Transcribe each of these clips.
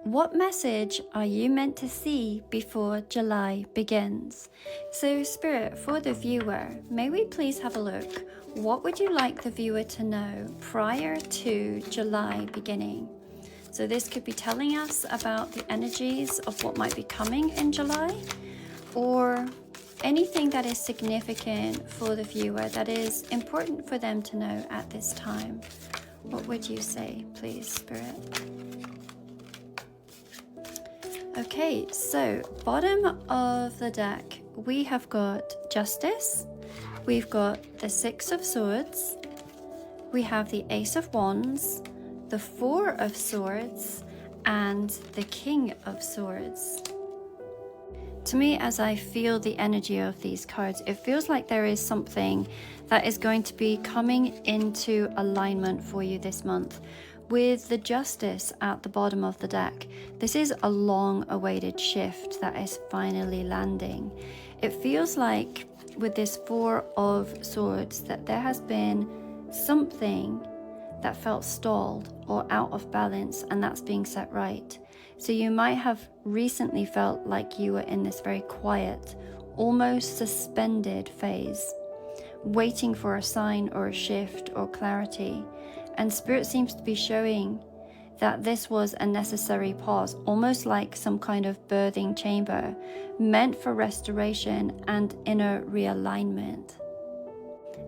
What message are you meant to see before July begins? So, Spirit, for the viewer, may we please have a look? What would you like the viewer to know prior to July beginning? So, this could be telling us about the energies of what might be coming in July, or anything that is significant for the viewer that is important for them to know at this time. What would you say, please, Spirit? Okay, so bottom of the deck, we have got Justice, we've got the Six of Swords, we have the Ace of Wands, the Four of Swords, and the King of Swords. To me, as I feel the energy of these cards, it feels like there is something that is going to be coming into alignment for you this month. With the Justice at the bottom of the deck, this is a long-awaited shift that is finally landing. It feels like with this Four of Swords that there has been something that felt stalled or out of balance, and that's being set right. So you might have recently felt like you were in this very quiet, almost suspended phase, waiting for a sign or a shift or clarity. And Spirit seems to be showing that this was a necessary pause, almost like some kind of birthing chamber, meant for restoration and inner realignment.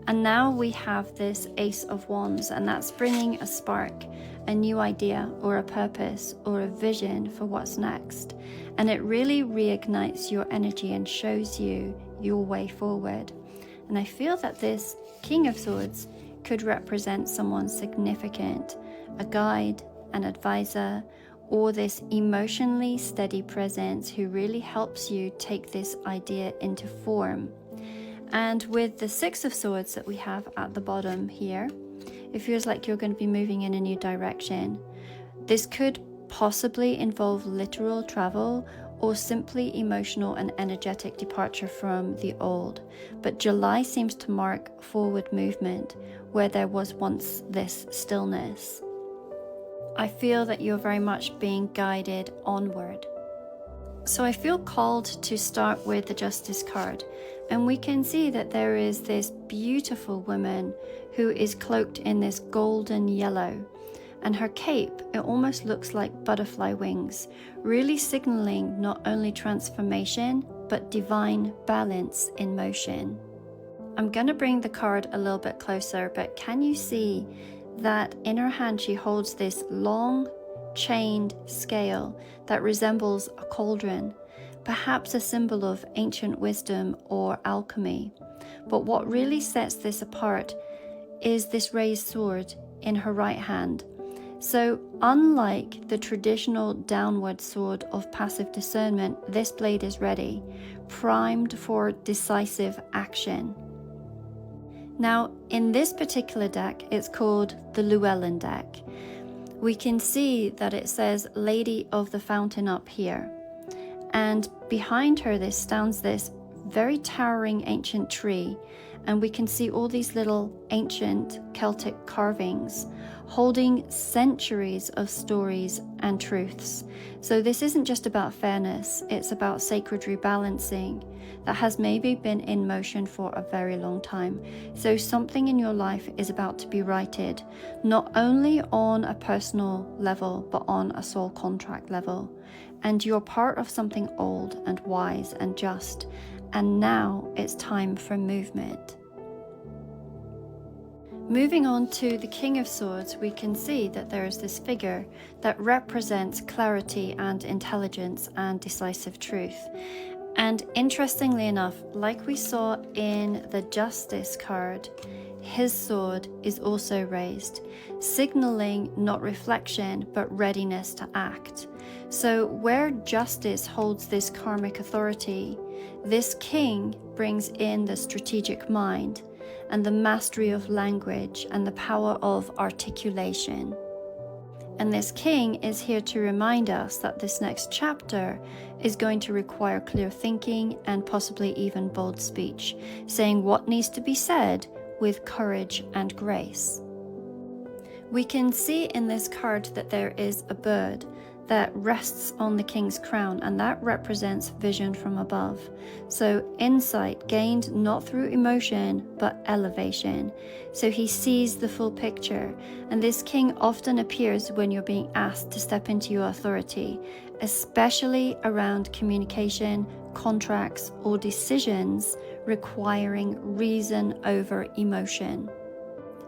And now we have this Ace of Wands, and that's bringing a spark, a new idea or a purpose or a vision for what's next. And it really reignites your energy and shows you your way forward. And I feel that this King of Swords could represent someone significant, a guide, an advisor, or this emotionally steady presence who really helps you take this idea into form. And with the Six of Swords that we have at the bottom here, it feels like you're going to be moving in a new direction. This could possibly involve literal travel or simply emotional and energetic departure from the old. But July seems to mark forward movement where there was once this stillness. I feel that you're very much being guided onward. So I feel called to start with the Justice card, and we can see that there is this beautiful woman who is cloaked in this golden yellow, and her cape, it almost looks like butterfly wings, really signaling not only transformation but divine balance in motion. I'm going to bring the card a little bit closer, but can you see that in her hand she holds this long chained scale that resembles a cauldron, perhaps a symbol of ancient wisdom or alchemy. But what really sets this apart is this raised sword in her right hand. So unlike the traditional downward sword of passive discernment, this blade is ready, primed for decisive action. Now, in this particular deck, it's called the Llewellyn deck. We can see that it says Lady of the Fountain up here. And behind her there stands this very towering ancient tree. And we can see all these little ancient Celtic carvings holding centuries of stories and truths. So this isn't just about fairness, it's about sacred rebalancing that has maybe been in motion for a very long time. So something in your life is about to be righted, not only on a personal level, but on a soul contract level. And you're part of something old and wise and just. And now it's time for movement. Moving on to the King of Swords, we can see that there is this figure that represents clarity and intelligence and decisive truth. And interestingly enough, like we saw in the Justice card, his sword is also raised, signaling not reflection but readiness to act. So where Justice holds this karmic authority, this king brings in the strategic mind and the mastery of language and the power of articulation. And this king is here to remind us that this next chapter is going to require clear thinking and possibly even bold speech, saying what needs to be said with courage and grace. We can see in this card that there is a bird that rests on the king's crown, and that represents vision from above. So insight gained not through emotion but elevation. So he sees the full picture, and this king often appears when you're being asked to step into your authority, especially around communication, contracts, or decisions requiring reason over emotion.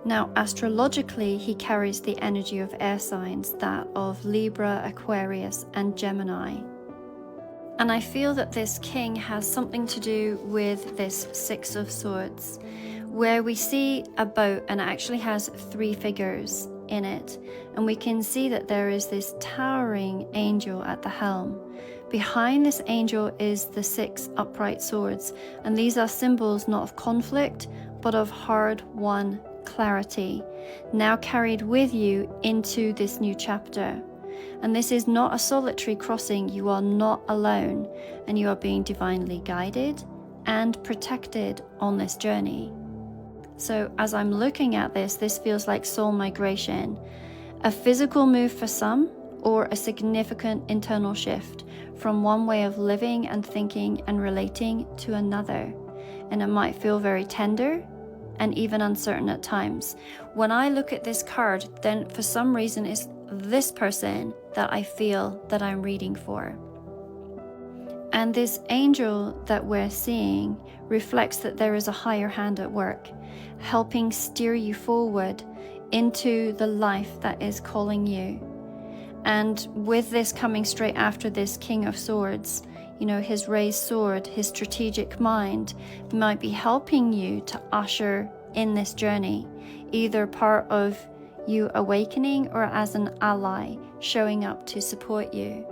Now, astrologically, he carries the energy of air signs, that of Libra, Aquarius, and Gemini. And I feel that this king has something to do with this Six of Swords, where we see a boat and it actually has 3 figures in it. And we can see that there is this towering angel at the helm. Behind this angel is the 6 upright swords, and these are symbols not of conflict, but of hard-won clarity, now carried with you into this new chapter. And this is not a solitary crossing. You are not alone, and you are being divinely guided and protected on this journey. So as I'm looking at this feels like soul migration, a physical move for some, or a significant internal shift from one way of living and thinking and relating to another. And it might feel very tender and even uncertain at times. When I look at this card, then for some reason it's this person that I feel that I'm reading for. And this angel that we're seeing reflects that there is a higher hand at work, helping steer you forward into the life that is calling you. And with this coming straight after this King of Swords, you know, his raised sword, his strategic mind might be helping you to usher in this journey, either part of you awakening or as an ally showing up to support you.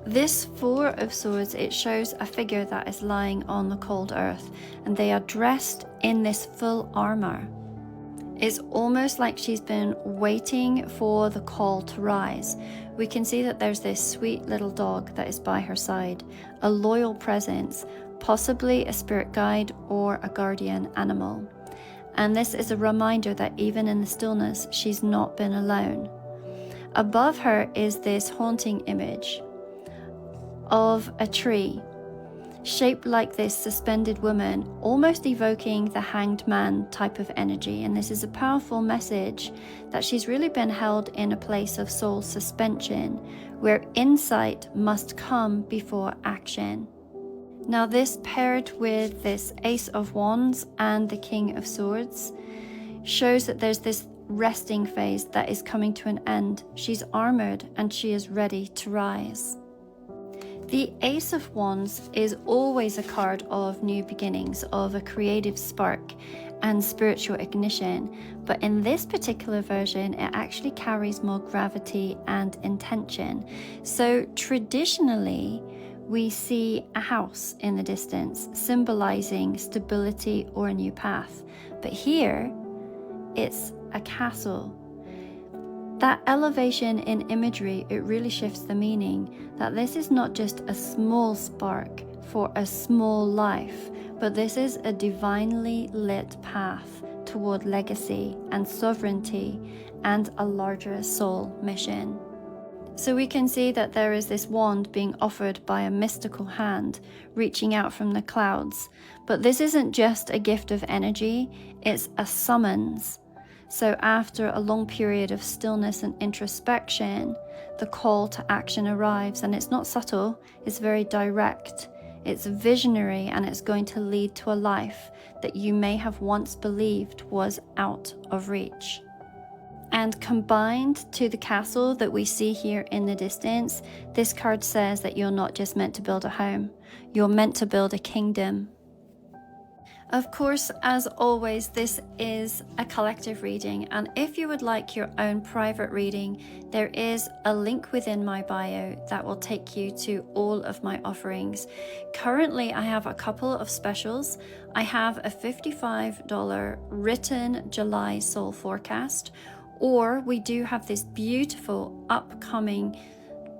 This 4 of Swords, it shows a figure that is lying on the cold earth, and they are dressed in this full armor. It's almost like she's been waiting for the call to rise. We can see that there's this sweet little dog that is by her side, a loyal presence, possibly a spirit guide or a guardian animal. And this is a reminder that even in the stillness, she's not been alone. Above her is this haunting image of a tree, shaped like this suspended woman, almost evoking the hanged man type of energy. And this is a powerful message that she's really been held in a place of soul suspension, where insight must come before action. Now this paired with this Ace of Wands and the King of Swords shows that there's this resting phase that is coming to an end. She's armored and she is ready to rise. The Ace of Wands is always a card of new beginnings, of a creative spark and spiritual ignition, but in this particular version it actually carries more gravity and intention. So traditionally we see a house in the distance symbolizing stability or a new path, but here it's a castle. That elevation in imagery, it really shifts the meaning that this is not just a small spark for a small life, but this is a divinely lit path toward legacy and sovereignty and a larger soul mission. So we can see that there is this wand being offered by a mystical hand reaching out from the clouds, but this isn't just a gift of energy, it's a summons. So after a long period of stillness and introspection, the call to action arrives, and it's not subtle, it's very direct, it's visionary, and it's going to lead to a life that you may have once believed was out of reach. And combined to the castle that we see here in the distance, this card says that you're not just meant to build a home, you're meant to build a kingdom. Of course, as always, this is a collective reading, and if you would like your own private reading, there is a link within my bio that will take you to all of my offerings. Currently, I have a couple of specials. I have a $55 written July soul forecast, or we do have this beautiful upcoming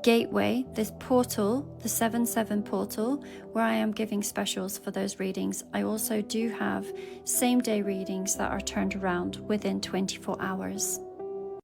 gateway, this portal, the 7/7 portal, where I am giving specials for those readings. I also do have same day readings that are turned around within 24 hours.